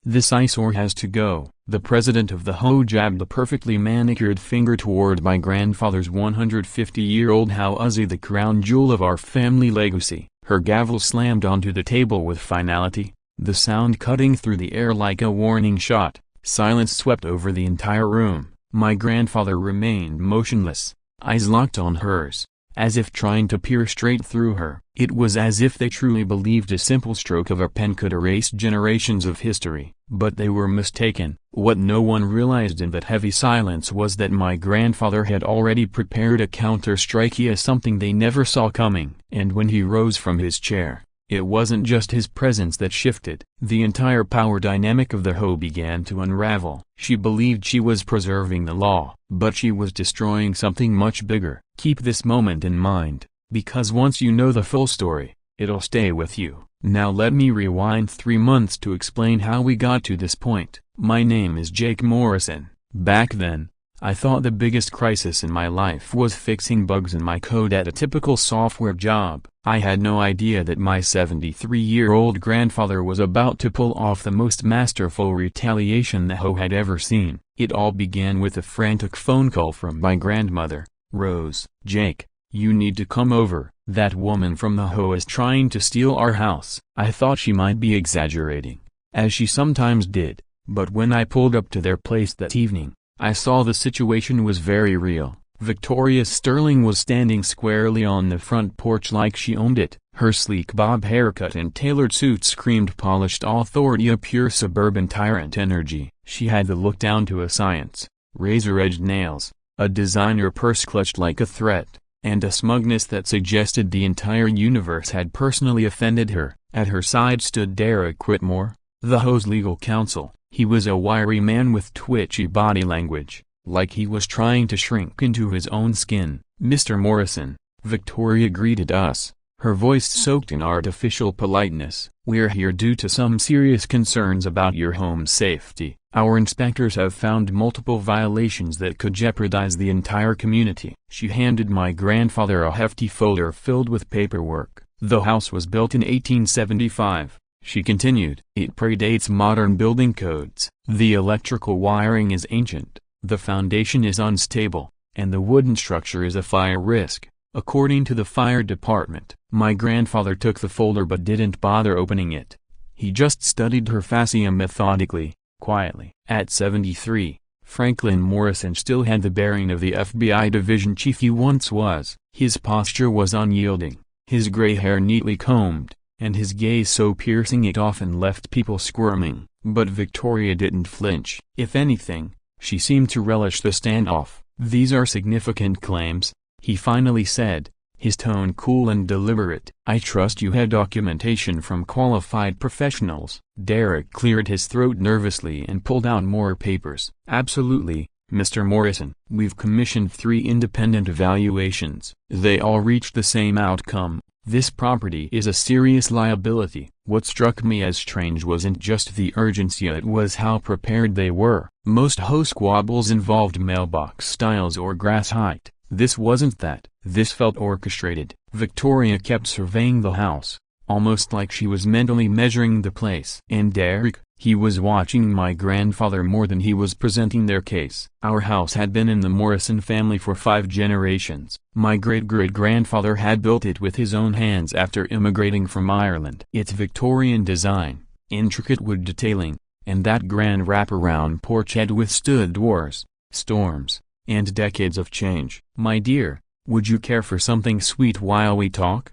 This eyesore has to go. The president of the HOA jabbed a perfectly manicured finger toward my grandfather's 150-year-old house, the crown jewel of our family legacy. Her gavel slammed onto the table with finality, the sound cutting through the air like a warning shot. Silence swept over the entire room. My grandfather remained motionless, eyes locked on hers, as if trying to peer straight through her. It was as if they truly believed a simple stroke of a pen could erase generations of history. But they were mistaken. What no one realized in that heavy silence was that my grandfather had already prepared a counter-strike, something they never saw coming. And when he rose from his chair, it wasn't just his presence that shifted. The entire power dynamic of the HOA began to unravel. She believed she was preserving the law, but she was destroying something much bigger. Keep this moment in mind, because once you know the full story, it'll stay with you. Now let me rewind 3 months to explain how we got to this point. My name is Jake Morrison. Back then, I thought the biggest crisis in my life was fixing bugs in my code at a typical software job. I had no idea that my 73-year-old grandfather was about to pull off the most masterful retaliation the HOA had ever seen. It all began with a frantic phone call from my grandmother, Rose. "Jake, you need to come over. That woman from the HOA is trying to steal our house." I thought she might be exaggerating, as she sometimes did, but when I pulled up to their place that evening, I saw the situation was very real. Victoria Sterling was standing squarely on the front porch like she owned it. Her sleek bob haircut and tailored suit screamed polished authority, a pure suburban tyrant energy. She had the look down to a science, razor-edged nails, a designer purse clutched like a threat, and a smugness that suggested the entire universe had personally offended her. At her side stood Derek Whitmore, the HOA's legal counsel. He was a wiry man with twitchy body language, like he was trying to shrink into his own skin. "Mr. Morrison," Victoria greeted us, her voice soaked in artificial politeness. "We're here due to some serious concerns about your home's safety. Our inspectors have found multiple violations that could jeopardize the entire community." She handed my grandfather a hefty folder filled with paperwork. "The house was built in 1875. She continued. "It predates modern building codes. The electrical wiring is ancient, the foundation is unstable, and the wooden structure is a fire risk, according to the fire department." My grandfather took the folder but didn't bother opening it. He just studied her fascia methodically, quietly. At 73, Franklin Morrison still had the bearing of the FBI division chief he once was. His posture was unyielding, his gray hair neatly combed, and his gaze so piercing it often left people squirming. But Victoria didn't flinch. If anything, she seemed to relish the standoff. "These are significant claims," he finally said, his tone cool and deliberate. "I trust you had documentation from qualified professionals." Derek cleared his throat nervously and pulled out more papers. "Absolutely, Mr. Morrison. We've commissioned 3 independent evaluations. They all reached the same outcome. This property is a serious liability." What struck me as strange wasn't just the urgency, it was how prepared they were. Most HOA squabbles involved mailbox styles or grass height. This wasn't that. This felt orchestrated. Victoria kept surveying the house, almost like she was mentally measuring the place. And Derek, he was watching my grandfather more than he was presenting their case. "Our house had been in the Morrison family for 5 generations. My great-great-grandfather had built it with his own hands after immigrating from Ireland. Its Victorian design, intricate wood detailing, and that grand wraparound porch had withstood wars, storms, and decades of change." "My dear, would you care for something sweet while we talk?"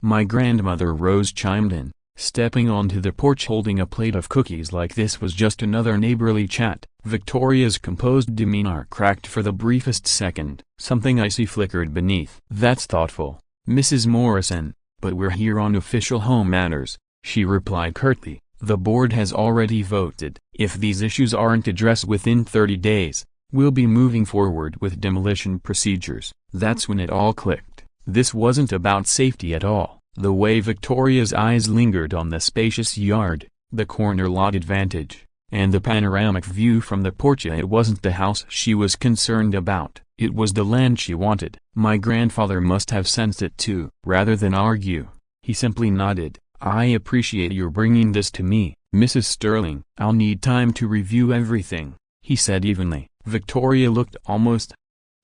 My grandmother Rose chimed in, stepping onto the porch holding a plate of cookies like this was just another neighborly chat. Victoria's composed demeanor cracked for the briefest second. Something icy flickered beneath. "That's thoughtful, Mrs. Morrison, but we're here on official home matters," she replied curtly. "The board has already voted. If these issues aren't addressed within 30 days, we'll be moving forward with demolition procedures." That's when it all clicked. This wasn't about safety at all. The way Victoria's eyes lingered on the spacious yard, the corner lot advantage, and the panoramic view from the porch, it wasn't the house she was concerned about, it was the land she wanted. My grandfather must have sensed it too. Rather than argue, he simply nodded. "I appreciate your bringing this to me. "Mrs. Sterling, I'll need time to review everything," he said evenly. Victoria looked almost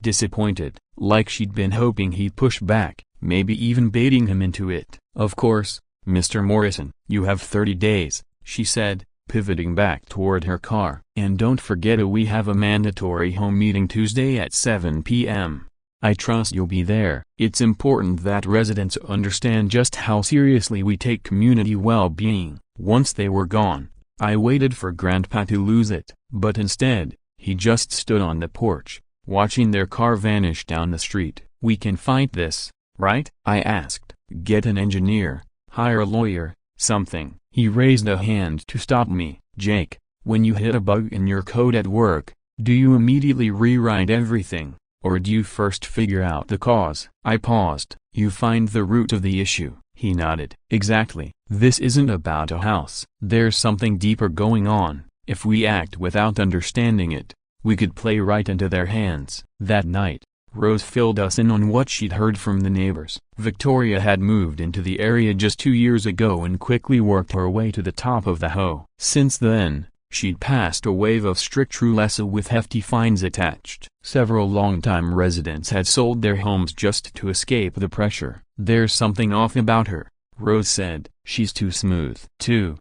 disappointed, like she'd been hoping he'd push back, maybe even baiting him into it. "Of course, Mr. Morrison, you have 30 days, she said, pivoting back toward her car. "And don't forget we have a mandatory home meeting Tuesday at 7 p.m. I trust you'll be there." It's important that residents understand just how seriously we take community well-being. Once they were gone, I waited for Grandpa to lose it, but instead, he just stood on the porch, watching their car vanish down the street. "We can fight this, right?" I asked. "Get an engineer, hire a lawyer, something." He raised a hand to stop me. "Jake, when you hit a bug in your code at work, do you immediately rewrite everything, or do you first figure out the cause?" I paused. "You find the root of the issue," he nodded. "Exactly. This isn't about a house. There's something deeper going on. If we act without understanding it, we could play right into their hands." That night, Rose filled us in on what she'd heard from the neighbors. Victoria had moved into the area just 2 years ago and quickly worked her way to the top of the HOA. Since then, she'd passed a wave of strict rules with hefty fines attached. Several longtime residents had sold their homes just to escape the pressure. "There's something off about her," Rose said. "She's too smooth, too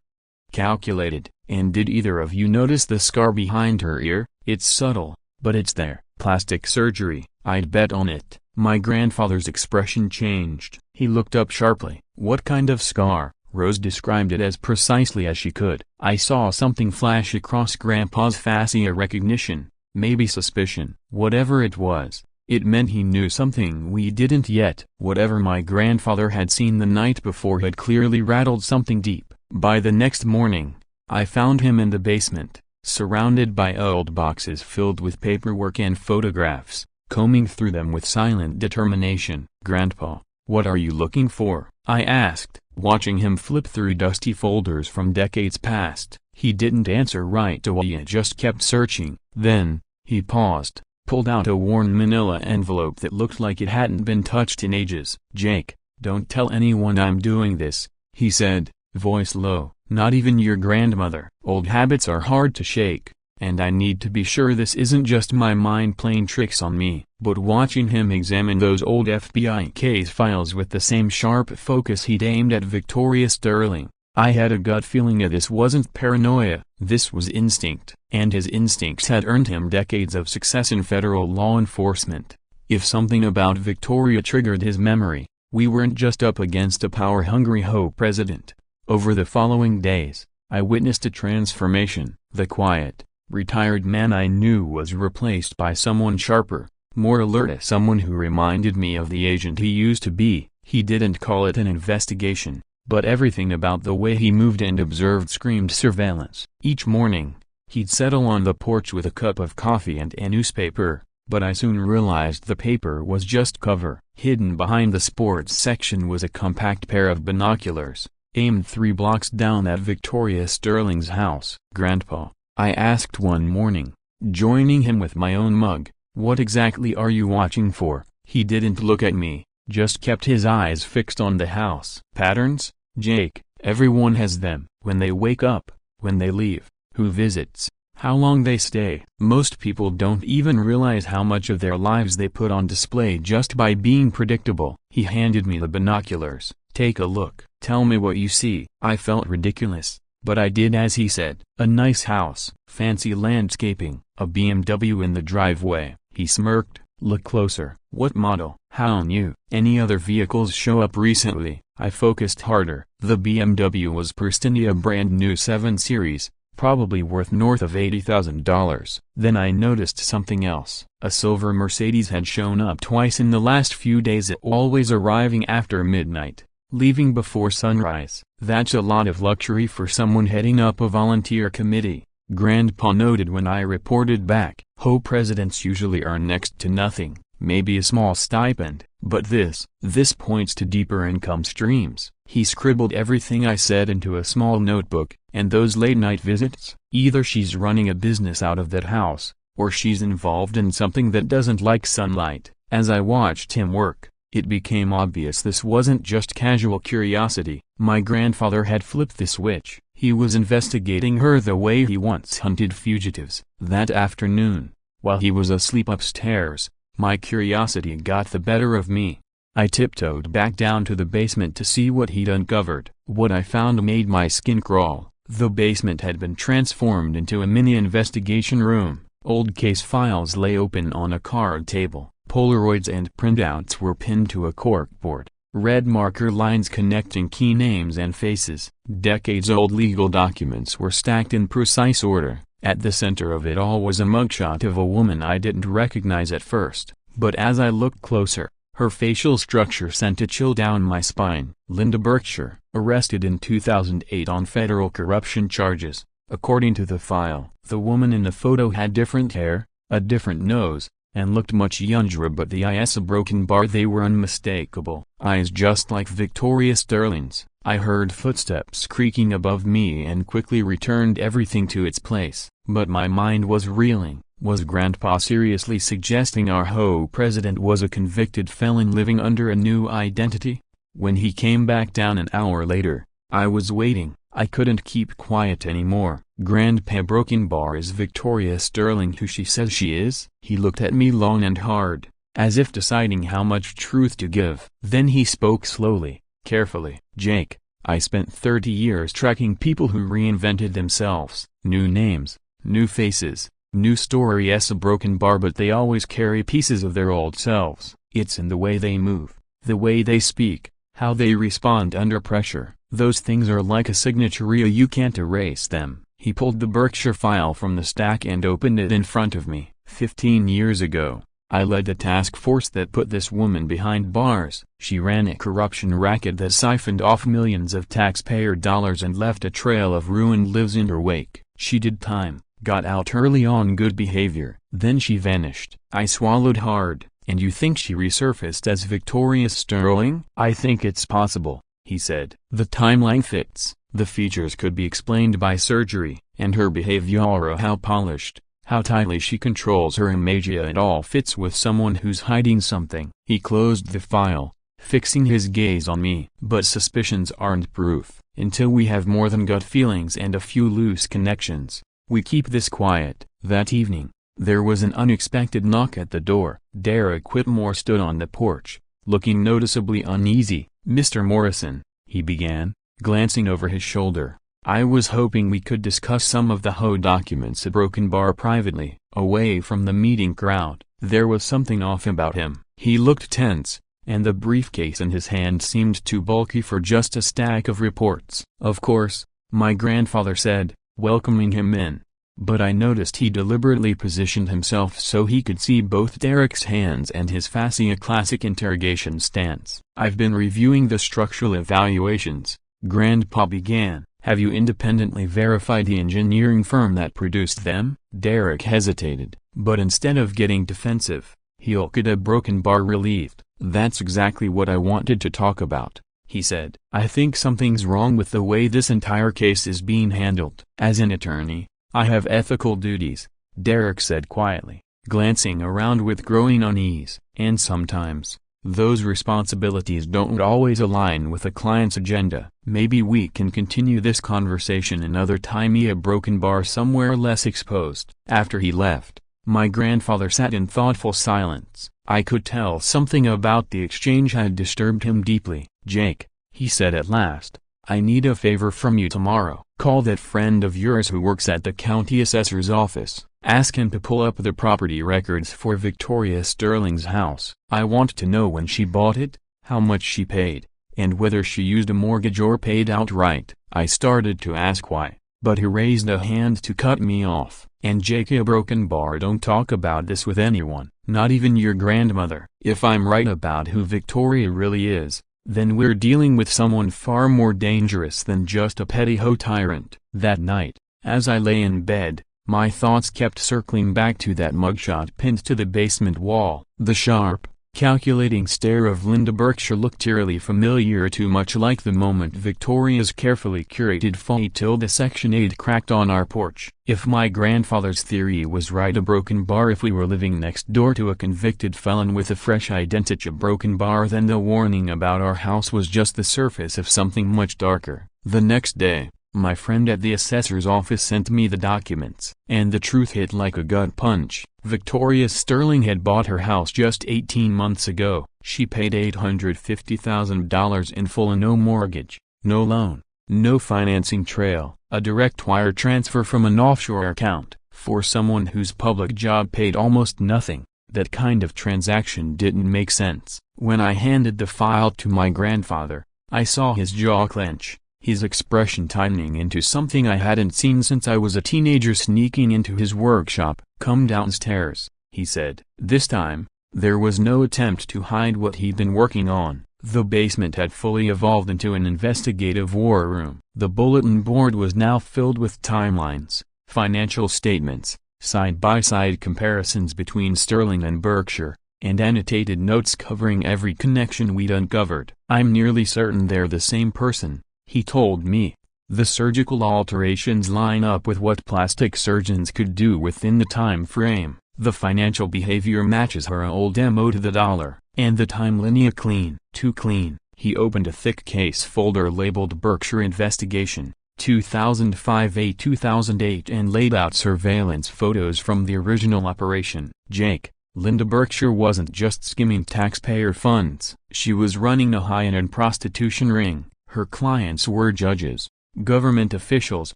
calculated." "And did either of you notice the scar behind her ear? It's subtle, but it's there." "Plastic surgery, I'd bet on it." My grandfather's expression changed. He looked up sharply. "What kind of scar?" Rose described it as precisely as she could. I saw something flash across Grandpa's fascia recognition, maybe suspicion. Whatever it was, it meant he knew something we didn't yet. Whatever my grandfather had seen the night before had clearly rattled something deep. By the next morning, I found him in the basement, surrounded by old boxes filled with paperwork and photographs, combing through them with silent determination. "Grandpa, what are you looking for?" I asked, watching him flip through dusty folders from decades past. He didn't answer right away, just kept searching. Then, he paused, pulled out a worn manila envelope that looked like it hadn't been touched in ages. "Jake, don't tell anyone I'm doing this," he said, voice low. "Not even your grandmother. Old habits are hard to shake, and I need to be sure this isn't just my mind playing tricks on me." But watching him examine those old FBI case files with the same sharp focus he'd aimed at Victoria Sterling, I had a gut feeling that this wasn't paranoia, this was instinct. And his instincts had earned him decades of success in federal law enforcement. If something about Victoria triggered his memory, we weren't just up against a power-hungry HOA president. Over the following days, I witnessed a transformation. The quiet, retired man I knew was replaced by someone sharper, more alert, someone who reminded me of the agent he used to be. He didn't call it an investigation, but everything about the way he moved and observed screamed surveillance. Each morning, he'd settle on the porch with a cup of coffee and a newspaper, but I soon realized the paper was just cover. Hidden behind the sports section was a compact pair of binoculars, aimed 3 blocks down at Victoria Sterling's house. "Grandpa," I asked one morning, joining him with my own mug, "what exactly are you watching for?" He didn't look at me, just kept his eyes fixed on the house. "Patterns, Jake, everyone has them. When they wake up, when they leave, who visits, how long they stay. Most people don't even realize how much of their lives they put on display just by being predictable." He handed me the binoculars. "Take a look. Tell me what you see." I felt ridiculous, but I did as he said. A nice house, fancy landscaping, a BMW in the driveway. He smirked. "Look closer." "What model?" "How new?" "Any other vehicles show up recently?" I focused harder. The BMW was pristine, a brand new 7 Series, probably worth north of $80,000. Then I noticed something else. A silver Mercedes had shown up twice in the last few days, always arriving after midnight, leaving before sunrise. "That's a lot of luxury for someone heading up a volunteer committee," Grandpa noted when I reported back. "HOA presidents usually earn next to nothing, maybe a small stipend, but this points to deeper income streams." He scribbled everything I said into a small notebook. "And those late-night visits? Either she's running a business out of that house, or she's involved in something that doesn't like sunlight." As I watched him work, it became obvious this wasn't just casual curiosity. My grandfather had flipped the switch. He was investigating her the way he once hunted fugitives. That afternoon, while he was asleep upstairs, my curiosity got the better of me. I tiptoed back down to the basement to see what he'd uncovered. What I found made my skin crawl. The basement had been transformed into a mini investigation room. Old case files lay open on a card table. Polaroids and printouts were pinned to a corkboard. Red marker lines connecting key names and faces. Decades-old legal documents were stacked in precise order. At the center of it all was a mugshot of a woman I didn't recognize at first, but as I looked closer, her facial structure sent a chill down my spine. Linda Berkshire, arrested in 2008 on federal corruption charges. According to the file, the woman in the photo had different hair, a different nose, and looked much younger, but the eyes a broken bar, they were unmistakable. Eyes just like Victoria Sterling's. I heard footsteps creaking above me and quickly returned everything to its place. But my mind was reeling. Was Grandpa seriously suggesting our HOA president was a convicted felon living under a new identity? When he came back down an hour later, I was waiting. I couldn't keep quiet anymore. Grandpa Broken Bar is Victoria Sterling who she says she is? He looked at me long and hard, as if deciding how much truth to give. Then he spoke slowly, carefully. Jake, I spent 30 years tracking people who reinvented themselves. New names, new faces, new stories. A broken bar, but they always carry pieces of their old selves. It's in the way they move, the way they speak, how they respond under pressure. Those things are like a signature, you can't erase them. He pulled the Berkshire file from the stack and opened it in front of me. 15 years ago, I led the task force that put this woman behind bars. She ran a corruption racket that siphoned off millions of taxpayer dollars and left a trail of ruined lives in her wake. She did time, got out early on good behavior, then she vanished. I swallowed hard. And you think she resurfaced as Victoria Sterling? I think it's possible, he said. The timeline fits. The features could be explained by surgery, and her behavior, how polished, how tightly she controls her image, it all fits with someone who's hiding something. He closed the file, fixing his gaze on me. But suspicions aren't proof. Until we have more than gut feelings and a few loose connections, we keep this quiet. That evening, there was an unexpected knock at the door. Derek Whitmore stood on the porch, looking noticeably uneasy. Mr. Morrison, he began, glancing over his shoulder. I was hoping we could discuss some of the HOA documents at Broken Bar privately, away from the meeting crowd. There was something off about him. He looked tense, and the briefcase in his hand seemed too bulky for just a stack of reports. Of course, my grandfather said, welcoming him in. But I noticed he deliberately positioned himself so he could see both Derek's hands and his face, a classic interrogation stance. I've been reviewing the structural evaluations, Grandpa began. Have you independently verified the engineering firm that produced them? Derek hesitated, but instead of getting defensive, he looked at Broken Bar relieved. That's exactly what I wanted to talk about, he said. I think something's wrong with the way this entire case is being handled. As an attorney, I have ethical duties, Derek said quietly, glancing around with growing unease, and sometimes, those responsibilities don't always align with a client's agenda. Maybe we can continue this conversation another time. A Broken Bar somewhere less exposed. After he left, my grandfather sat in thoughtful silence. I could tell something about the exchange had disturbed him deeply. Jake, he said at last, I need a favor from you tomorrow. Call that friend of yours who works at the county assessor's office. Ask him to pull up the property records for Victoria Sterling's house. I want to know when she bought it, how much she paid, and whether she used a mortgage or paid outright. I started to ask why, but he raised a hand to cut me off. And Jake, a Broken Bar, don't talk about this with anyone, not even your grandmother. If I'm right about who Victoria really is, then we're dealing with someone far more dangerous than just a petty HOA tyrant. That night, as I lay in bed, my thoughts kept circling back to that mugshot pinned to the basement wall. The sharp, calculating stare of Linda Berkshire looked eerily familiar, too much like the moment Victoria's carefully curated Tilda Section 8 cracked on our porch. If my grandfather's theory was right, a Broken Bar, if we were living next door to a convicted felon with a fresh identity, a Broken Bar, then the warning about our house was just the surface of something much darker. The next day, My friend at the assessor's office sent me the documents, and the truth hit like a gut punch. Victoria Sterling had bought her house just 18 months ago. She paid $850,000 in full and no mortgage, no loan, no financing trail, a direct wire transfer from an offshore account. For someone whose public job paid almost nothing, that kind of transaction didn't make sense. When I handed the file to my grandfather, I saw his jaw clench, his expression tightening into something I hadn't seen since I was a teenager. Sneaking into his workshop. "Come downstairs," he said. This time, there was no attempt to hide what he'd been working on. The basement had fully evolved into an investigative war room. The bulletin board was now filled with timelines, financial statements, side-by-side comparisons between Sterling and Berkshire, and annotated notes covering every connection we'd uncovered. "I'm nearly certain they're the same person," he told me. "The surgical alterations line up with what plastic surgeons could do within the time frame. The financial behavior matches her old MO to the dollar, and the timeline clean. Too clean." He opened a thick case folder labeled Berkshire Investigation, 2005-2008, and laid out surveillance photos from the original operation. Jake, Linda Berkshire wasn't just skimming taxpayer funds. She was running a high-end prostitution ring. Her clients were judges, government officials,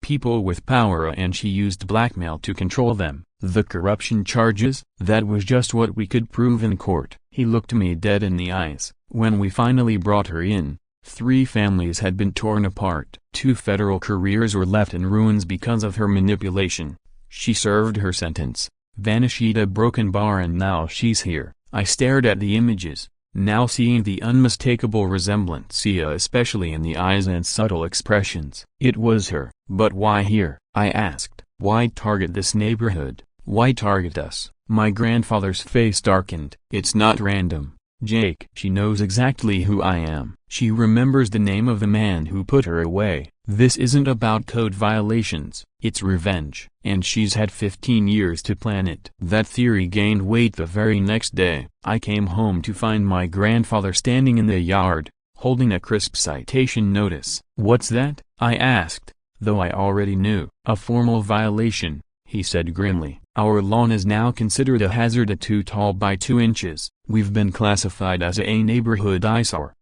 people with power, and she used blackmail to control them. The corruption charges, that was just what we could prove in court. He looked me dead in the eyes. When we finally brought her in, 3 families had been torn apart. 2 federal careers were left in ruins because of her manipulation. She served her sentence, vanished a broken bar, and now she's here. I stared at the images, now seeing the unmistakable resemblance, especially in the eyes and subtle expressions. It was her. "But why here?" I asked. "Why target this neighborhood? Why target us?" My grandfather's face darkened. "It's not random, Jake. She knows exactly who I am. She remembers the name of the man who put her away. This isn't about code violations, it's revenge. And she's had 15 years to plan it." That theory gained weight the very next day. I came home to find my grandfather standing in the yard, holding a crisp citation notice. "What's that?" I asked, though I already knew. "A formal violation," he said grimly. "Our lawn is now considered a hazard at 2 tall by 2 inches. We've been classified as a neighborhood eyesore.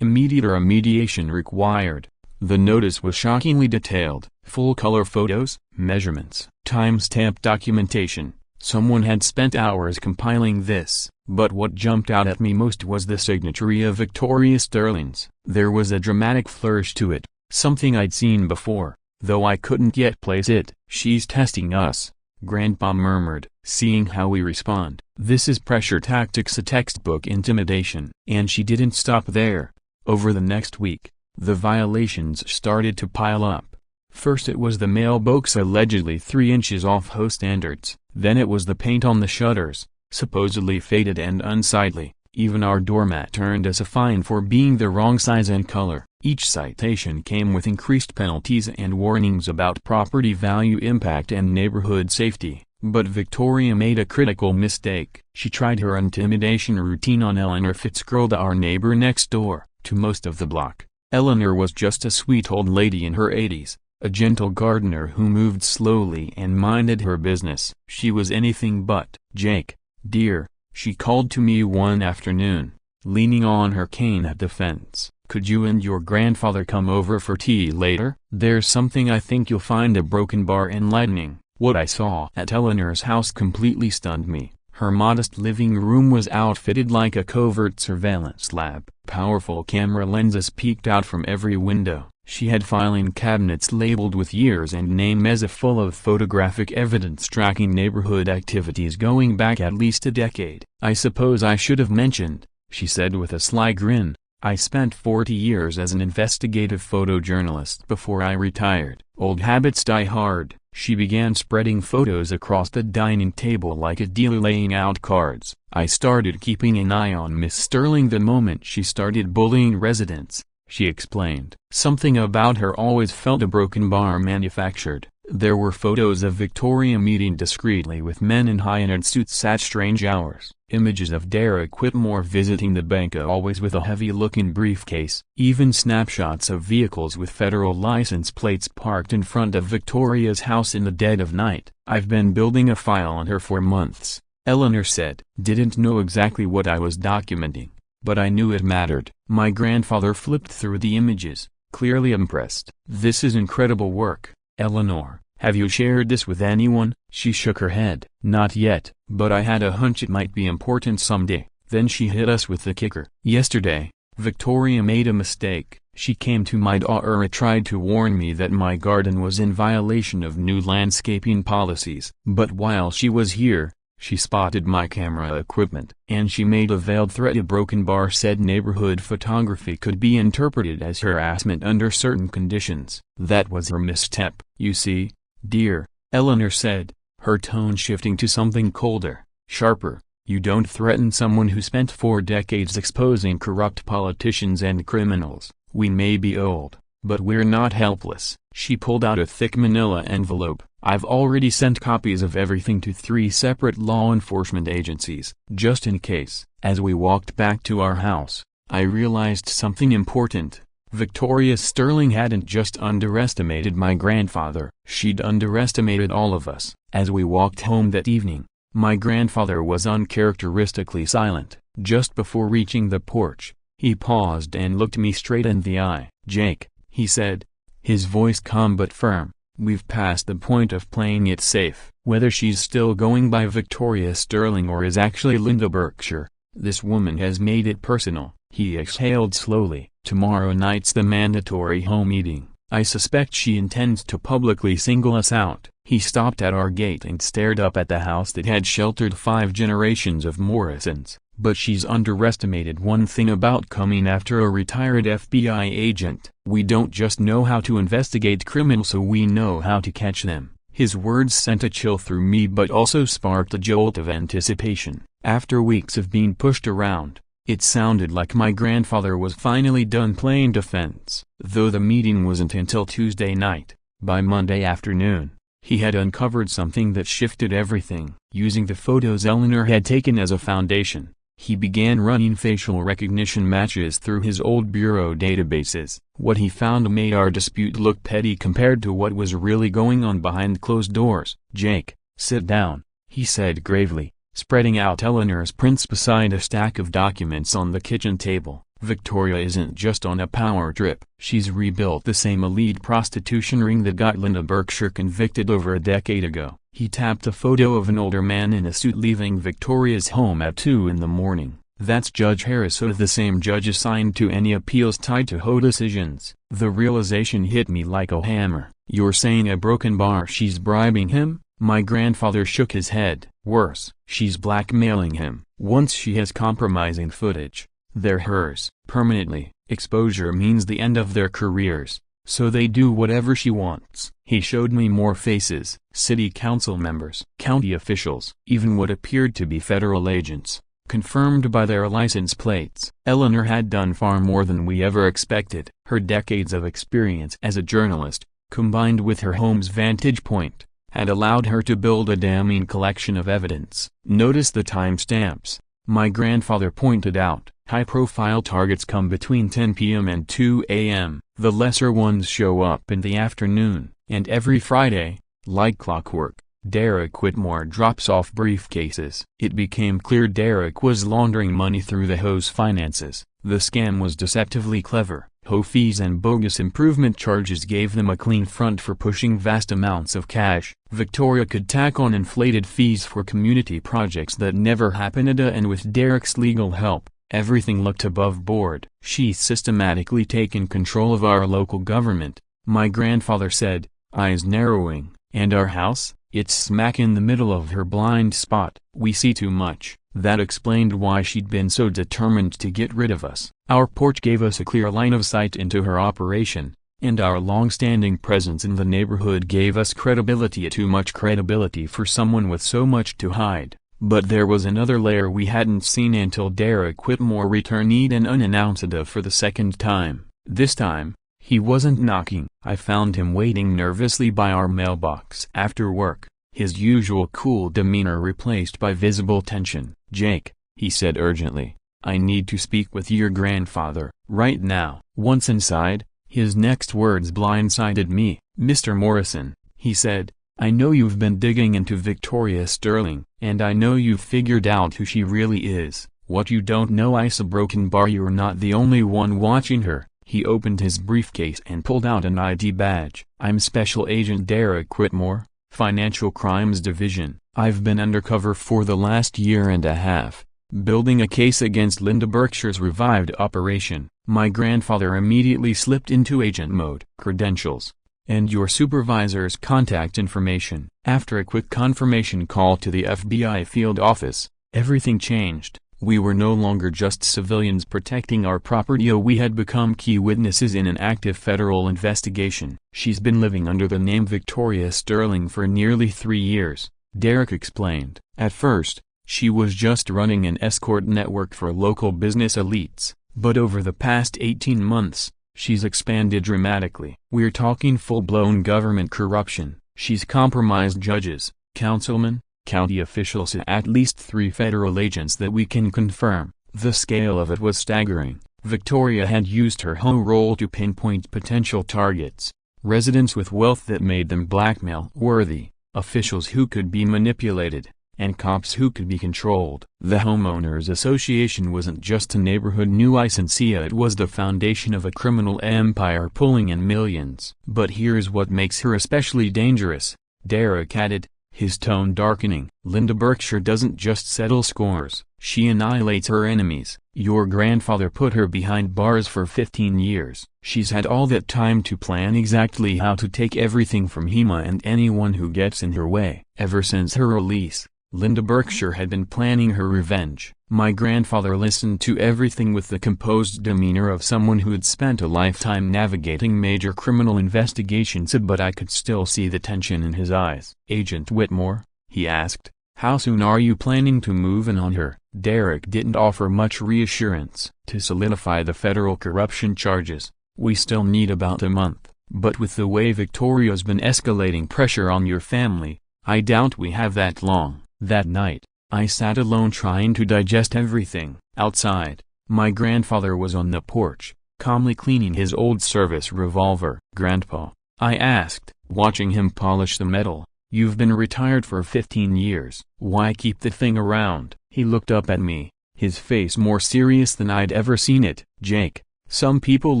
Immediate remediation required." The notice was shockingly detailed. Full-color photos, measurements, time-stamped documentation. Someone had spent hours compiling this. But what jumped out at me most was the signature of Victoria Sterling's. There was a dramatic flourish to it, something I'd seen before, though I couldn't yet place it. "She's testing us," Grandpa murmured, "seeing how we respond. This is pressure tactics, a textbook intimidation." And she didn't stop there. Over the next week, the violations started to pile up. First it was the mailbox allegedly 3 inches off HOA standards. Then it was the paint on the shutters, supposedly faded and unsightly. Even our doormat earned us a fine for being the wrong size and color. Each citation came with increased penalties and warnings about property value impact and neighborhood safety. But Victoria made a critical mistake. She tried her intimidation routine on Eleanor Fitzgerald, our neighbor next door. To most of the block, Eleanor was just a sweet old lady in her 80s, a gentle gardener who moved slowly and minded her business. She was anything but. "Jake, dear," she called to me one afternoon, leaning on her cane at the fence. "Could you and your grandfather come over for tea later? There's something I think you'll find a broken bar enlightening." What I saw at Eleanor's house completely stunned me. Her modest living room was outfitted like a covert surveillance lab. Powerful camera lenses peeked out from every window. She had filing cabinets labeled with years and names full of photographic evidence tracking neighborhood activities going back at least a decade. "I suppose I should have mentioned," she said with a sly grin, "I spent 40 years as an investigative photojournalist before I retired. Old habits die hard." She began spreading photos across the dining table like a dealer laying out cards. "I started keeping an eye on Miss Sterling the moment she started bullying residents," she explained. "Something about her always felt a broken bar manufactured. There were photos of Victoria meeting discreetly with men in high-end suits at strange hours, images of Derek Whitmore visiting the bank always with a heavy-looking briefcase, even snapshots of vehicles with federal license plates parked in front of Victoria's house in the dead of night. "I've been building a file on her for months," Eleanor said. "Didn't know exactly what I was documenting, but I knew it mattered." My grandfather flipped through the images, clearly impressed. "This is incredible work, Eleanor. Have you shared this with anyone?" She shook her head. "Not yet, but I had a hunch it might be important someday." Then she hit us with the kicker. "Yesterday, Victoria made a mistake. She came to my door and tried to warn me that my garden was in violation of new landscaping policies. But while she was here, she spotted my camera equipment, and she made a veiled threat." A broken bar said neighborhood photography could be interpreted as harassment under certain conditions. "That was her misstep, you see, dear," Eleanor said, her tone shifting to something colder, sharper. "You don't threaten someone who spent 4 decades exposing corrupt politicians and criminals. We may be old, but we're not helpless." She pulled out a thick manila envelope. "I've already sent copies of everything to 3 separate law enforcement agencies, just in case." As we walked back to our house, I realized something important. Victoria Sterling hadn't just underestimated my grandfather, she'd underestimated all of us. As we walked home that evening, my grandfather was uncharacteristically silent. Just before reaching the porch, he paused and looked me straight in the eye. "Jake," he said, his voice calm but firm, "we've passed the point of playing it safe. Whether she's still going by Victoria Sterling or is actually Linda Berkshire, this woman has made it personal." He exhaled slowly. "Tomorrow night's the mandatory home meeting. I suspect she intends to publicly single us out." He stopped at our gate and stared up at the house that had sheltered 5 generations of Morrisons. "But she's underestimated one thing about coming after a retired FBI agent. We don't just know how to investigate criminals, so we know how to catch them." His words sent a chill through me but also sparked a jolt of anticipation. After weeks of being pushed around, it sounded like my grandfather was finally done playing defense. Though the meeting wasn't until Tuesday night, by Monday afternoon, he had uncovered something that shifted everything. Using the photos Eleanor had taken as a foundation, he began running facial recognition matches through his old bureau databases. What he found made our dispute look petty compared to what was really going on behind closed doors. "Jake, sit down," he said gravely, spreading out Eleanor's prints beside a stack of documents on the kitchen table. "Victoria isn't just on a power trip. She's rebuilt the same elite prostitution ring that got Linda Berkshire convicted over a decade ago." He tapped a photo of an older man in a suit leaving Victoria's home at 2 in the morning. "That's Judge Harris, the same judge assigned to any appeals tied to HOA decisions." The realization hit me like a hammer. "You're saying a broken bar she's bribing him?" My grandfather shook his head. "Worse, she's blackmailing him. Once she has compromising footage, they're hers permanently. Exposure means the end of their careers, so they do whatever she wants." He showed me more faces: city council members, county officials, even what appeared to be federal agents, confirmed by their license plates. Eleanor had done far more than we ever expected. Her decades of experience as a journalist, combined with her home's vantage point, had allowed her to build a damning collection of evidence. "Notice the timestamps," my grandfather pointed out. "High-profile targets come between 10 p.m. and 2 a.m. The lesser ones show up in the afternoon, and every Friday, like clockwork, Derek Whitmore drops off briefcases." It became clear Derek was laundering money through the HOA's finances. The scam was deceptively clever. HOA fees and bogus improvement charges gave them a clean front for pushing vast amounts of cash. Victoria could tack on inflated fees for community projects that never happened, and with Derek's legal help, everything looked above board. "She's systematically taken control of our local government," my grandfather said, eyes narrowing. "And our house? It's smack in the middle of her blind spot. We see too much." That explained why she'd been so determined to get rid of us. Our porch gave us a clear line of sight into her operation, and our long-standing presence in the neighborhood gave us credibility, too much credibility for someone with so much to hide. But there was another layer we hadn't seen until Derek Whitmore returned and unannounced for the second time. This time, He wasn't knocking. I found him waiting nervously by our mailbox after work, his usual cool demeanor replaced by visible tension. "Jake," he said urgently, "I need to speak with your grandfather, right now." Once inside, his next words blindsided me. "Mr. Morrison," he said, "I know you've been digging into Victoria Sterling, and I know you've figured out who she really is. What you don't know is a broken bar. You're not the only one watching her." He opened his briefcase and pulled out an ID badge. "I'm Special Agent Derek Whitmore, Financial Crimes Division. I've been undercover for the last year and a half, building a case against Linda Berkshire's revived operation." My grandfather immediately slipped into agent mode. "Credentials and your supervisor's contact information." After a quick confirmation call to the FBI field office, everything changed. We were no longer just civilians protecting our property. We had become key witnesses in an active federal investigation. "She's been living under the name Victoria Sterling for nearly 3 years, Derek explained. "At first, she was just running an escort network for local business elites, but over the past 18 months, she's expanded dramatically. We're talking full-blown government corruption. She's compromised judges, councilmen, county officials, at least 3 federal agents that we can confirm." The scale of it was staggering. Victoria had used her HOA role to pinpoint potential targets, residents with wealth that made them blackmail-worthy, officials who could be manipulated, and cops who could be controlled. The Homeowners Association wasn't just a neighborhood nuisance, it was the foundation of a criminal empire pulling in millions. "But here's what makes her especially dangerous," Derek added, his tone darkening. "Linda Berkshire doesn't just settle scores, she annihilates her enemies. Your grandfather put her behind bars for 15 years. She's had all that time to plan exactly how to take everything from him and anyone who gets in her way." Ever since her release, Linda Berkshire had been planning her revenge. My grandfather listened to everything with the composed demeanor of someone who'd spent a lifetime navigating major criminal investigations, but I could still see the tension in his eyes. "Agent Whitmore," he asked, "how soon are you planning to move in on her?" Derek didn't offer much reassurance. "To solidify the federal corruption charges, we still need about a month, but with the way Victoria's been escalating pressure on your family, I doubt we have that long." That night, I sat alone trying to digest everything. Outside, my grandfather was on the porch, calmly cleaning his old service revolver. "Grandpa," I asked, watching him polish the metal, "you've been retired for 15 years. Why keep the thing around?" He looked up at me, his face more serious than I'd ever seen it. "Jake, some people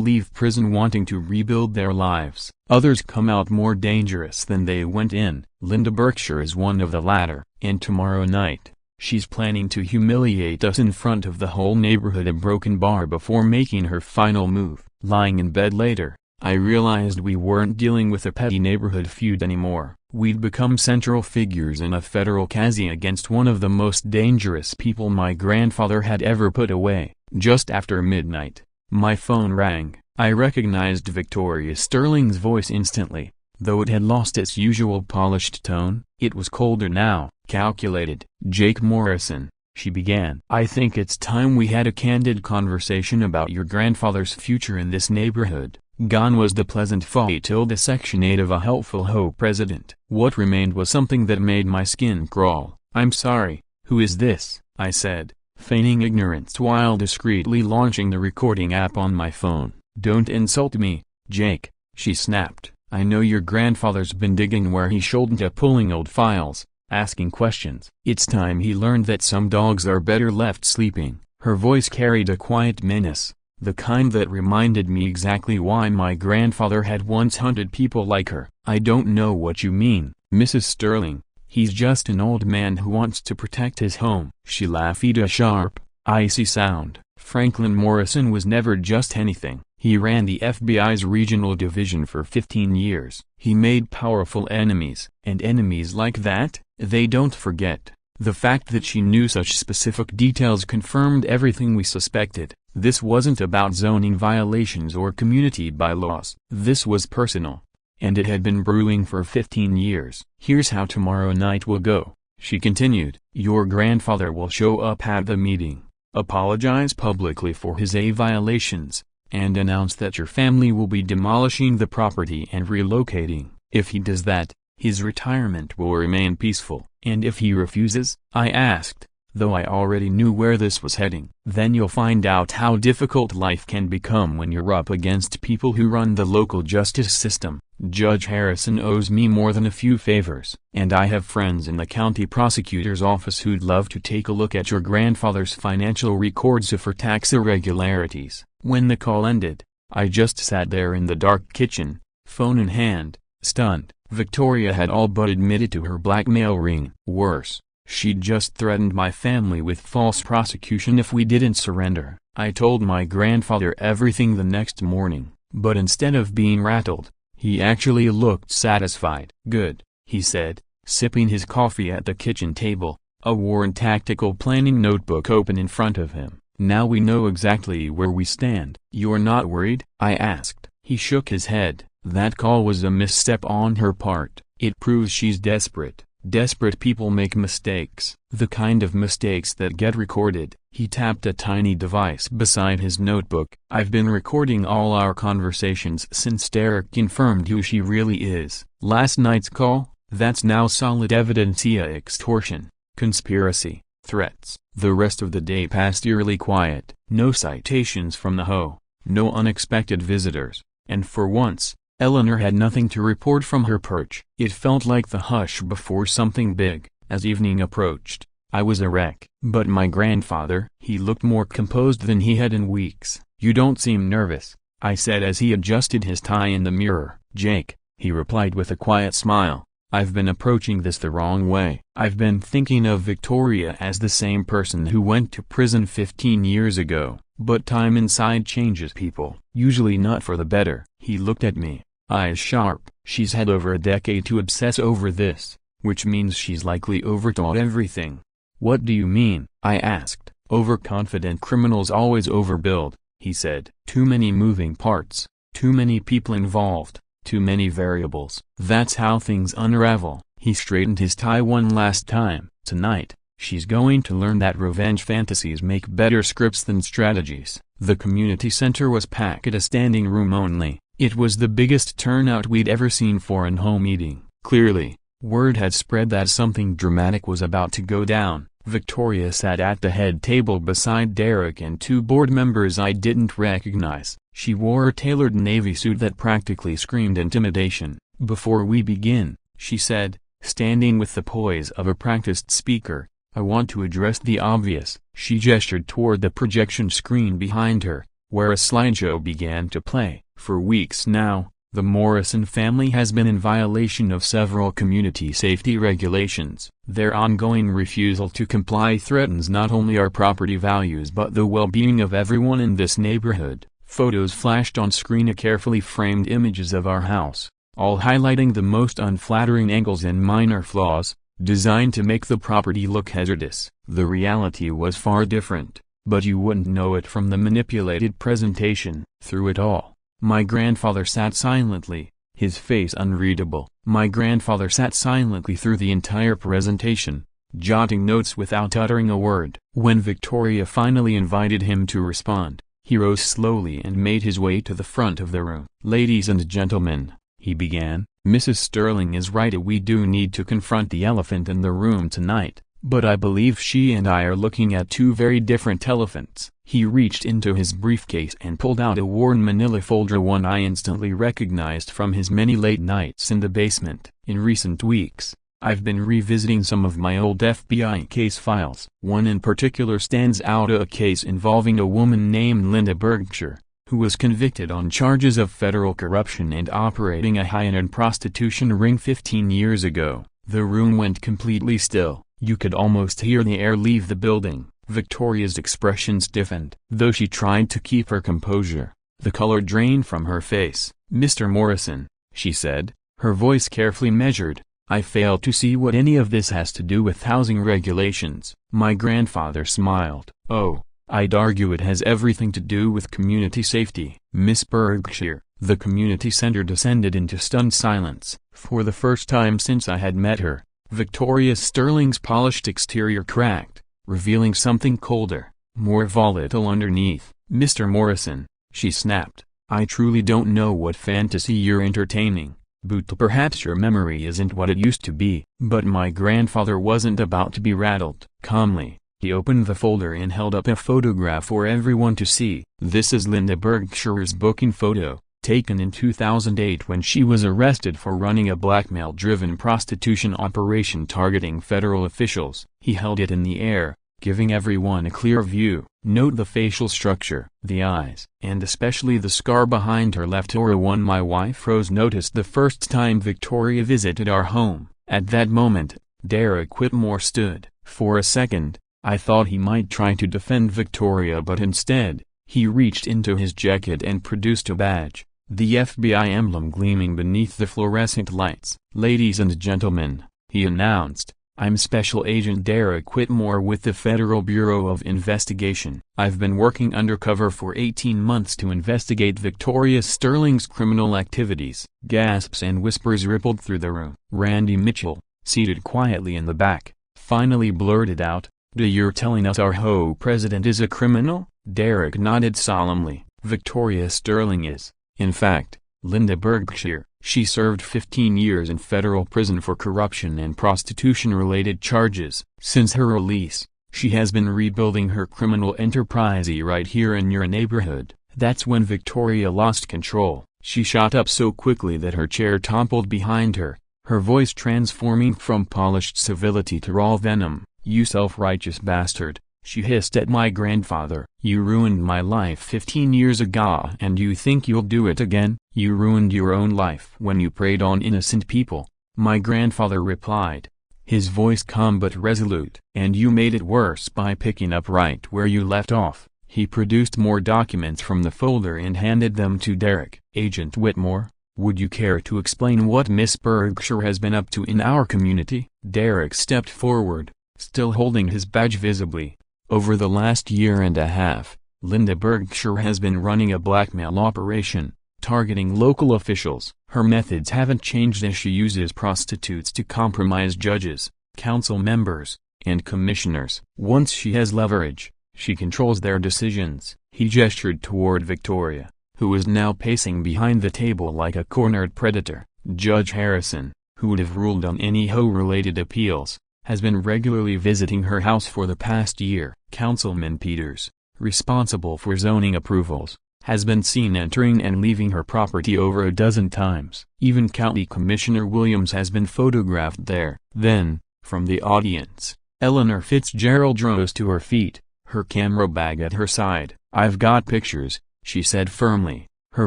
leave prison wanting to rebuild their lives. Others come out more dangerous than they went in. Linda Berkshire is one of the latter, and tomorrow night, she's planning to humiliate us in front of the whole neighborhood, a broken bar before making her final move." Lying in bed later, I realized we weren't dealing with a petty neighborhood feud anymore. We'd become central figures in a federal case against one of the most dangerous people my grandfather had ever put away. Just after midnight, my phone rang. I recognized Victoria Sterling's voice instantly, though it had lost its usual polished tone. It was colder now, calculated. "Jake Morrison," she began, "I think it's time we had a candid conversation about your grandfather's future in this neighborhood." Gone was the pleasant fight till the Section 8 of a helpful HOA president. What remained was something that made my skin crawl. "I'm sorry, who is this?" I said, feigning ignorance while discreetly launching the recording app on my phone. "Don't insult me, Jake," she snapped. "I know your grandfather's been digging where he shouldn't, pulling old files, asking questions. It's time he learned that some dogs are better left sleeping." Her voice carried a quiet menace, the kind that reminded me exactly why my grandfather had once hunted people like her. "I don't know what you mean, Mrs. Sterling. He's just an old man who wants to protect his home." She laughed a sharp, icy sound. "Franklin Morrison was never just anything. He ran the FBI's regional division for 15 years. He made powerful enemies. And enemies like that, they don't forget." The fact that she knew such specific details confirmed everything we suspected. This wasn't about zoning violations or community bylaws. This was personal. And it had been brewing for 15 years. "Here's how tomorrow night will go," she continued. "Your grandfather will show up at the meeting, apologize publicly for his violations, and announce that your family will be demolishing the property and relocating. If he does that, his retirement will remain peaceful. And if he refuses? I asked, though I already knew where this was heading. Then you'll find out how difficult life can become when you're up against people who run the local justice system. Judge Harrison owes me more than a few favors, and I have friends in the county prosecutor's office who'd love to take a look at your grandfather's financial records for tax irregularities. When the call ended, I just sat there in the dark kitchen, phone in hand, stunned. Victoria had all but admitted to her blackmail ring. Worse, she'd just threatened my family with false prosecution if we didn't surrender. I told my grandfather everything the next morning, but instead of being rattled, he actually looked satisfied. Good, he said, sipping his coffee at the kitchen table, a worn tactical planning notebook open in front of him. Now we know exactly where we stand. You're not worried? I asked. He shook his head. That call was a misstep on her part. It proves she's desperate. Desperate people make mistakes. The kind of mistakes that get recorded. He tapped a tiny device beside his notebook. I've been recording all our conversations since Derek confirmed who she really is. Last night's call? That's now solid evidence via extortion, conspiracy, threats. The rest of the day passed eerily quiet. No citations from the HOA, no unexpected visitors, and for once, Eleanor had nothing to report from her perch. It felt like the hush before something big. As evening approached, I was a wreck. But my grandfather, he looked more composed than he had in weeks. You don't seem nervous, I said as he adjusted his tie in the mirror. Jake, he replied with a quiet smile, I've been approaching this the wrong way. I've been thinking of Victoria as the same person who went to prison 15 years ago. But time inside changes people, usually not for the better. He looked at me, eyes sharp. She's had over a decade to obsess over this, which means she's likely overthought everything. What do you mean? I asked. Overconfident criminals always overbuild, he said. Too many moving parts, too many people involved, too many variables. That's how things unravel. He straightened his tie one last time. Tonight, she's going to learn that revenge fantasies make better scripts than strategies. The community center was packed, a standing room only. It was the biggest turnout we'd ever seen for an home meeting. Clearly, word had spread that something dramatic was about to go down. Victoria sat at the head table beside Derek and two board members I didn't recognize. She wore a tailored navy suit that practically screamed intimidation. Before we begin, she said, standing with the poise of a practiced speaker, I want to address the obvious. She gestured toward the projection screen behind her, where a slideshow began to play. For weeks now, the Morrison family has been in violation of several community safety regulations. Their ongoing refusal to comply threatens not only our property values but the well-being of everyone in this neighborhood. Photos flashed on screen, carefully framed images of our house, all highlighting the most unflattering angles and minor flaws, designed to make the property look hazardous. The reality was far different, but you wouldn't know it from the manipulated presentation. Through it all, my grandfather sat silently, his face unreadable. My grandfather sat silently through the entire presentation, jotting notes without uttering a word. When Victoria finally invited him to respond, he rose slowly and made his way to the front of the room. Ladies and gentlemen, he began, Mrs. Sterling is right. We do need to confront the elephant in the room tonight, but I believe she and I are looking at two very different elephants. He reached into his briefcase and pulled out a worn manila folder, one I instantly recognized from his many late nights in the basement. In recent weeks, I've been revisiting some of my old FBI case files. One in particular stands out, a case involving a woman named Linda Berkshire, who was convicted on charges of federal corruption and operating a high-end prostitution ring 15 years ago. The room went completely still. You could almost hear the air leave the building. Victoria's expression stiffened. Though she tried to keep her composure, the color drained from her face. Mr. Morrison, she said, her voice carefully measured, I fail to see what any of this has to do with housing regulations. My grandfather smiled. Oh, I'd argue it has everything to do with community safety. Miss Berkshire. The community center descended into stunned silence. For the first time since I had met her, Victoria Sterling's polished exterior cracked, revealing something colder, more volatile underneath. Mr. Morrison, she snapped. I truly don't know what fantasy you're entertaining, but perhaps your memory isn't what it used to be. But my grandfather wasn't about to be rattled. Calmly, he opened the folder and held up a photograph for everyone to see. This is Linda Berkshire's booking photo, taken in 2008 when she was arrested for running a blackmail-driven prostitution operation targeting federal officials. He held it in the air, giving everyone a clear view. Note the facial structure, the eyes, and especially the scar behind her left one. My wife Rose noticed the first time Victoria visited our home. At that moment, Derek Whitmore stood. For a second, I thought he might try to defend Victoria, but instead, he reached into his jacket and produced a badge, the FBI emblem gleaming beneath the fluorescent lights. Ladies and gentlemen, he announced, I'm Special Agent Derek Whitmore with the Federal Bureau of Investigation. I've been working undercover for 18 months to investigate Victoria Sterling's criminal activities. Gasps and whispers rippled through the room. Randy Mitchell, seated quietly in the back, finally blurted out, You're telling us our HOA president is a criminal? Derek nodded solemnly. Victoria Sterling is, in fact, Linda Berkshire. She served 15 years in federal prison for corruption and prostitution-related charges. Since her release, she has been rebuilding her criminal enterprise right here in your neighborhood. That's when Victoria lost control. She shot up so quickly that her chair toppled behind her, her voice transforming from polished civility to raw venom. You self-righteous bastard, she hissed at my grandfather. You ruined my life 15 years ago and you think you'll do it again? You ruined your own life when you preyed on innocent people, my grandfather replied, his voice calm but resolute. And you made it worse by picking up right where you left off. He produced more documents from the folder and handed them to Derek. Agent Whitmore, would you care to explain what Miss Berkshire has been up to in our community? Derek stepped forward, still holding his badge visibly. Over the last year and a half, Linda Berkshire has been running a blackmail operation, targeting local officials. Her methods haven't changed as she uses prostitutes to compromise judges, council members, and commissioners. Once she has leverage, she controls their decisions. He gestured toward Victoria, who was now pacing behind the table like a cornered predator. Judge Harrison, who would have ruled on any HOA-related appeals, has been regularly visiting her house for the past year. Councilman Peters, responsible for zoning approvals, has been seen entering and leaving her property over a dozen times. Even County Commissioner Williams has been photographed there. Then, from the audience, Eleanor Fitzgerald rose to her feet, her camera bag at her side. I've got pictures, she said firmly, her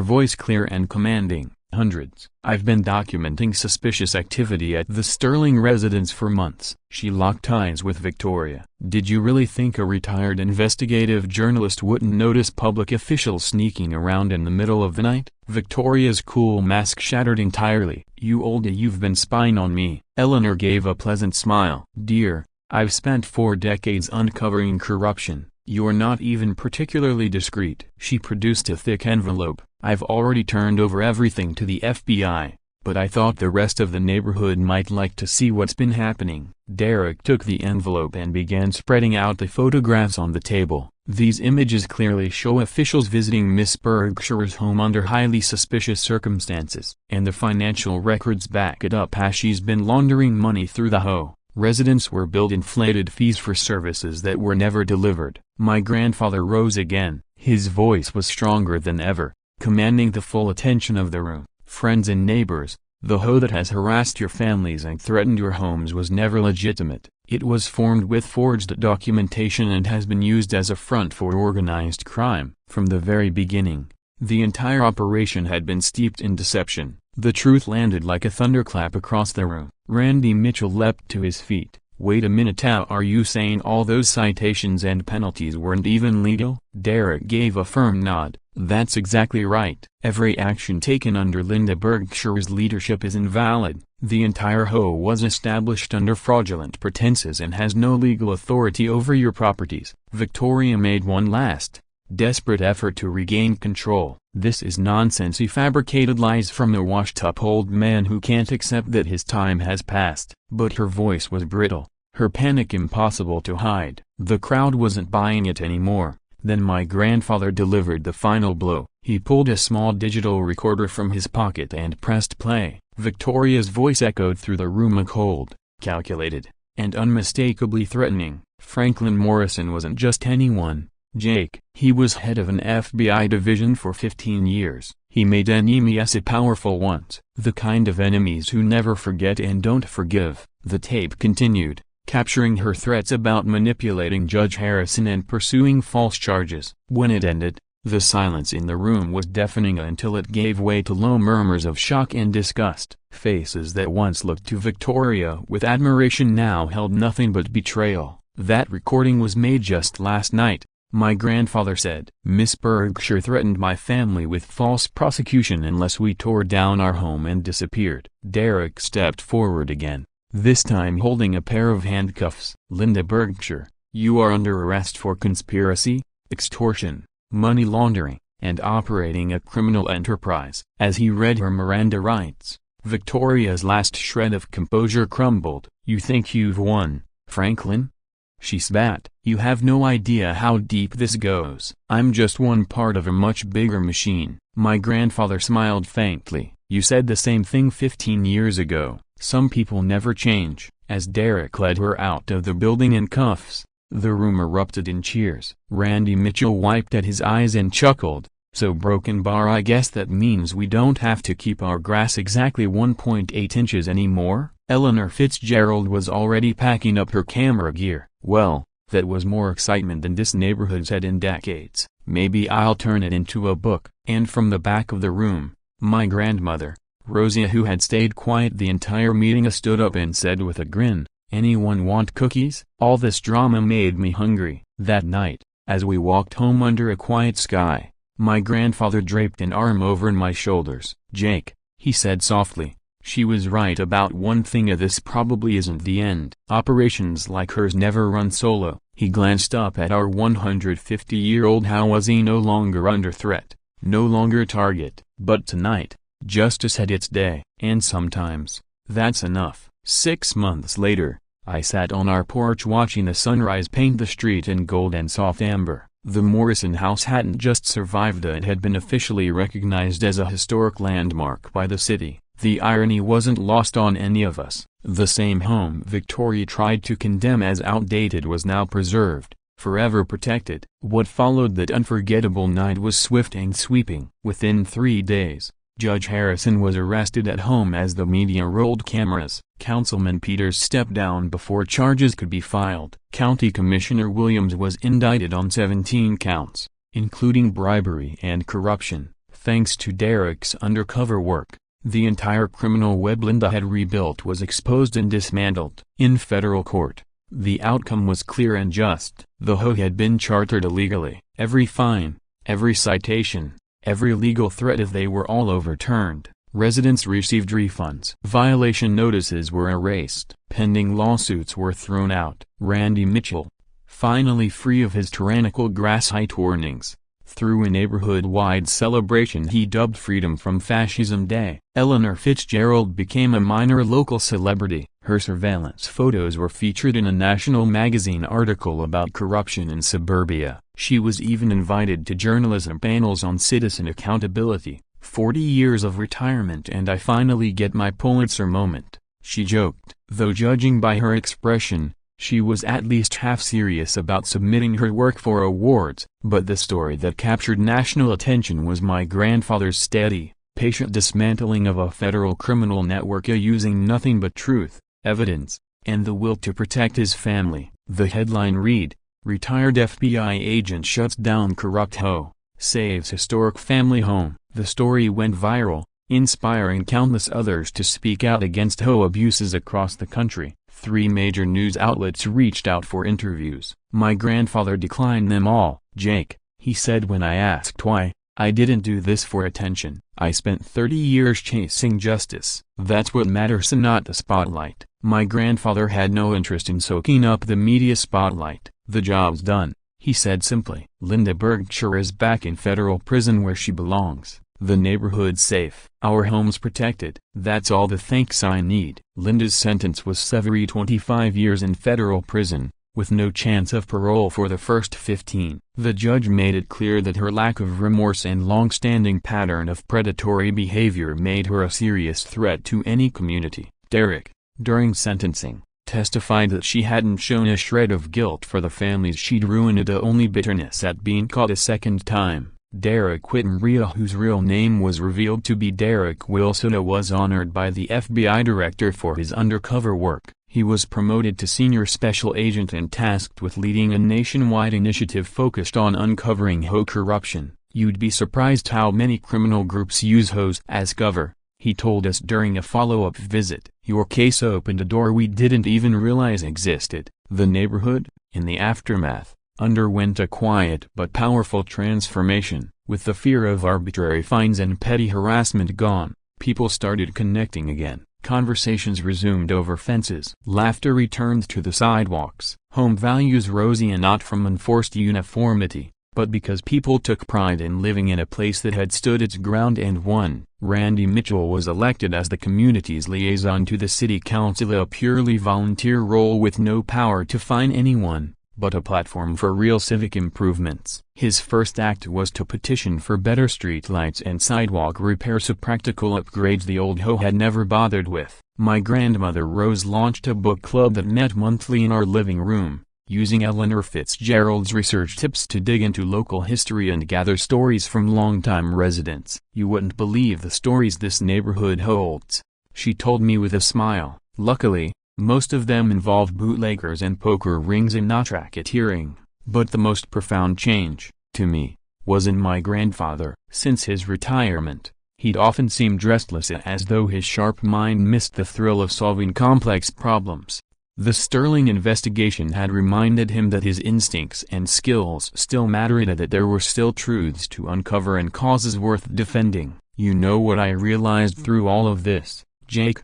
voice clear and commanding. Hundreds. I've been documenting suspicious activity at the Sterling residence for months. She locked eyes with Victoria. Did you really think a retired investigative journalist wouldn't notice public officials sneaking around in the middle of the night? Victoria's cool mask shattered entirely. You've been spying on me. Eleanor gave a pleasant smile. Dear, I've spent 4 decades uncovering corruption. You're not even particularly discreet. She produced a thick envelope. I've already turned over everything to the FBI, but I thought the rest of the neighborhood might like to see what's been happening. Derek took the envelope and began spreading out the photographs on the table. These images clearly show officials visiting Miss Berkshire's home under highly suspicious circumstances, and the financial records back it up as she's been laundering money through the HOA. Residents were billed inflated fees for services that were never delivered. My grandfather rose again. His voice was stronger than ever, commanding the full attention of the room. Friends and neighbors, the HOA that has harassed your families and threatened your homes was never legitimate. It was formed with forged documentation and has been used as a front for organized crime. From the very beginning, the entire operation had been steeped in deception. The truth landed like a thunderclap across the room. Randy Mitchell leapt to his feet. Wait a minute, how are you saying all those citations and penalties weren't even legal? Derek gave a firm nod. That's exactly right. Every action taken under Linda Berkshire's leadership is invalid. The entire HOA was established under fraudulent pretenses and has no legal authority over your properties. Victoria made one last, desperate effort to regain control. This is nonsense. He fabricated lies from a washed-up old man who can't accept that his time has passed. But her voice was brittle, her panic impossible to hide. The crowd wasn't buying it anymore. Then my grandfather delivered the final blow. He pulled a small digital recorder from his pocket and pressed play. Victoria's voice echoed through the room, a cold, calculated, and unmistakably threatening. Franklin Morrison wasn't just anyone, Jake. He was head of an FBI division for 15 years. He made enemies powerful ones. The kind of enemies who never forget and don't forgive. The tape continued, capturing her threats about manipulating Judge Harrison and pursuing false charges. When it ended, the silence in the room was deafening until it gave way to low murmurs of shock and disgust. Faces that once looked to Victoria with admiration now held nothing but betrayal. "That recording was made just last night," my grandfather said. "Miss Berkshire threatened my family with false prosecution unless we tore down our home and disappeared." Derek stepped forward again, this time holding a pair of handcuffs. "Linda Berkshire, you are under arrest for conspiracy, extortion, money laundering, and operating a criminal enterprise." As he read her Miranda rights, Victoria's last shred of composure crumbled. "You think you've won, Franklin?" she spat. "You have no idea how deep this goes. I'm just one part of a much bigger machine." My grandfather smiled faintly. "You said the same thing 15 years ago. Some people never change." As Derek led her out of the building in cuffs, the room erupted in cheers. Randy Mitchell wiped at his eyes and chuckled. "So broken bar, I guess that means we don't have to keep our grass exactly 1.8 inches anymore?" Eleanor Fitzgerald was already packing up her camera gear. "Well, that was more excitement than this neighborhood's had in decades. Maybe I'll turn it into a book." And from the back of the room, my grandmother, Rosie, who had stayed quiet the entire meeting, stood up and said with a grin, "Anyone want cookies?" All this drama made me hungry. That night, as we walked home under a quiet sky, my grandfather draped an arm over my shoulders. "Jake," he said softly, "she was right about one thing. This probably isn't the end. Operations like hers never run solo." He glanced up at our 150-year-old house, no longer under threat, no longer a target. But tonight, justice had its day. And sometimes, that's enough. 6 months later, I sat on our porch watching the sunrise paint the street in gold and soft amber. The Morrison house hadn't just survived, it had been officially recognized as a historic landmark by the city. The irony wasn't lost on any of us. The same home Victoria tried to condemn as outdated was now preserved, forever protected. What followed that unforgettable night was swift and sweeping. Within 3 days, Judge Harrison was arrested at home as the media rolled cameras. Councilman Peters stepped down before charges could be filed. County Commissioner Williams was indicted on 17 counts, including bribery and corruption. Thanks to Derek's undercover work, the entire criminal web Linda had rebuilt was exposed and dismantled. In federal court, the outcome was clear and just. The HOA had been chartered illegally. Every fine, every citation, every legal threat, if they were all overturned. Residents received refunds. Violation notices were erased. Pending lawsuits were thrown out. Randy Mitchell, finally free of his tyrannical grass height warnings, threw a neighborhood-wide celebration he dubbed Freedom from Fascism Day. Eleanor Fitzgerald became a minor local celebrity. Her surveillance photos were featured in a national magazine article about corruption in suburbia. She was even invited to journalism panels on citizen accountability. 40 years of retirement and I finally get my Pulitzer moment, she joked. Though judging by her expression, she was at least half serious about submitting her work for awards. But the story that captured national attention was my grandfather's steady, patient dismantling of a federal criminal network using nothing but truth, evidence, and the will to protect his family. The headline read, "Retired FBI agent shuts down corrupt HOA, saves historic family home." The story went viral, inspiring countless others to speak out against HOA abuses across the country. 3 major news outlets reached out for interviews. My grandfather declined them all. "Jake," he said when I asked why, "I didn't do this for attention. I spent 30 years chasing justice. That's what matters, not the spotlight." My grandfather had no interest in soaking up the media spotlight. "The job's done," he said simply. "Linda Berkshire is back in federal prison where she belongs. The neighborhood's safe. Our home's protected. That's all the thanks I need." Linda's sentence was severed: 25 years in federal prison, with no chance of parole for the first 15. The judge made it clear that her lack of remorse and long-standing pattern of predatory behavior made her a serious threat to any community. Derek, during sentencing, testified that she hadn't shown a shred of guilt for the families she'd ruined, only bitterness at being caught a second time. Derek Whittenria, whose real name was revealed to be Derek Wilson, was honored by the FBI director for his undercover work. He was promoted to senior special agent and tasked with leading a nationwide initiative focused on uncovering HOA corruption. "You'd be surprised how many criminal groups use HOAs as cover," he told us during a follow-up visit. "Your case opened a door we didn't even realize existed." The neighborhood, in the aftermath, underwent a quiet but powerful transformation. With the fear of arbitrary fines and petty harassment gone, people started connecting again. Conversations resumed over fences. Laughter returned to the sidewalks. Home values rose, and not from enforced uniformity, but because people took pride in living in a place that had stood its ground and won. Randy Mitchell was elected as the community's liaison to the city council, a purely volunteer role with no power to fine anyone, but a platform for real civic improvements. His first act was to petition for better streetlights and sidewalk repairs, practical upgrades the old HOA had never bothered with. My grandmother Rose launched a book club that met monthly in our living room, using Eleanor Fitzgerald's research tips to dig into local history and gather stories from longtime residents. "You wouldn't believe the stories this neighborhood holds," she told me with a smile. Luckily, most of them involve bootleggers and poker rings and not racketeering. But the most profound change, to me, was in my grandfather. Since his retirement, he'd often seemed restless, as though his sharp mind missed the thrill of solving complex problems. The Sterling investigation had reminded him that his instincts and skills still mattered, and that there were still truths to uncover and causes worth defending. "You know what I realized through all of this, Jake?"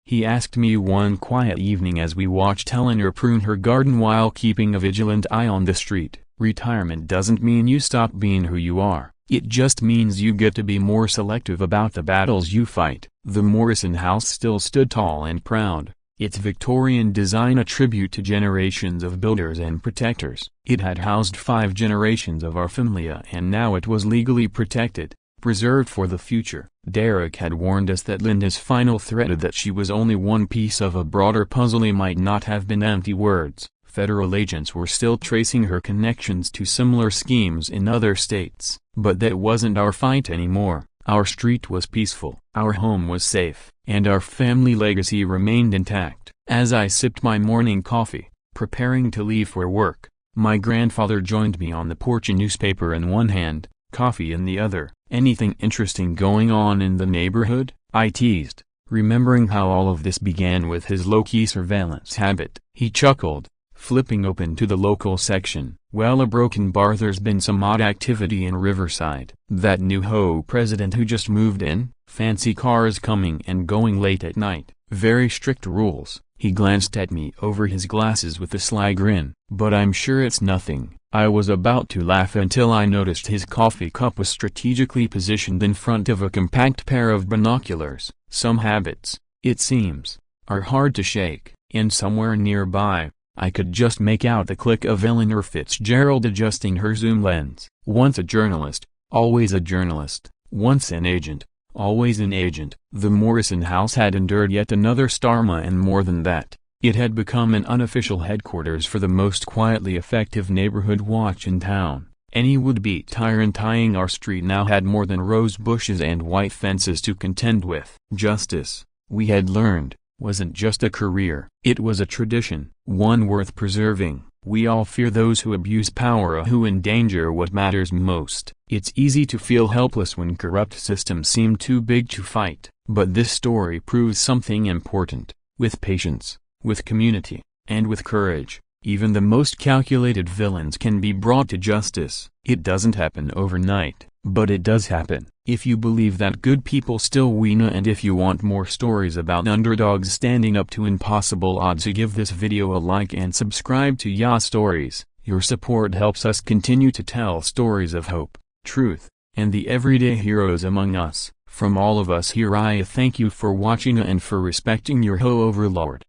he asked me one quiet evening as we watched Eleanor prune her garden while keeping a vigilant eye on the street. "Retirement doesn't mean you stop being who you are. It just means you get to be more selective about the battles you fight." The Morrison house still stood tall and proud, its Victorian design a tribute to generations of builders and protectors. It had housed 5 generations of our family, and now it was legally protected, preserved for the future. Derek had warned us that Linda's final threat, that she was only one piece of a broader puzzle, might not have been empty words. Federal agents were still tracing her connections to similar schemes in other states. But that wasn't our fight anymore. Our street was peaceful, our home was safe, and our family legacy remained intact. As I sipped my morning coffee, preparing to leave for work, my grandfather joined me on the porch, a newspaper in one hand, coffee in the other. "Anything interesting going on in the neighborhood?" I teased, remembering how all of this began with his low-key surveillance habit. He chuckled, flipping open to the local section. "Well, a broken bar. There's been some odd activity in Riverside. That new HOA president who just moved in, fancy cars coming and going late at night, very strict rules." He glanced at me over his glasses with a sly grin. "But I'm sure it's nothing." I was about to laugh until I noticed his coffee cup was strategically positioned in front of a compact pair of binoculars. Some habits, it seems, are hard to shake, and somewhere nearby, I could just make out the click of Eleanor Fitzgerald adjusting her zoom lens. Once a journalist, always a journalist. Once an agent, always an agent. The Morrison house had endured yet another storm, and more than that, it had become an unofficial headquarters for the most quietly effective neighborhood watch in town. Any would-be tyrant tying our street now had more than rose bushes and white fences to contend with. Justice, we had learned, wasn't just a career. It was a tradition, one worth preserving. We all fear those who abuse power, who endanger what matters most. It's easy to feel helpless when corrupt systems seem too big to fight. But this story proves something important. With patience, with community, and with courage, even the most calculated villains can be brought to justice. It doesn't happen overnight, but it does happen. If you believe that good people still win, and if you want more stories about underdogs standing up to impossible odds, give this video a like and subscribe to Ya Stories. Your support helps us continue to tell stories of hope, truth, and the everyday heroes among us. From all of us here, I thank you for watching and for respecting your HOA overlord.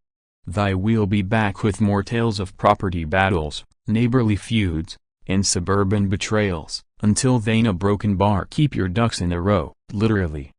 We'll be back with more tales of property battles, neighborly feuds, and suburban betrayals. Until then, a broken bar, keep your ducks in a row, literally.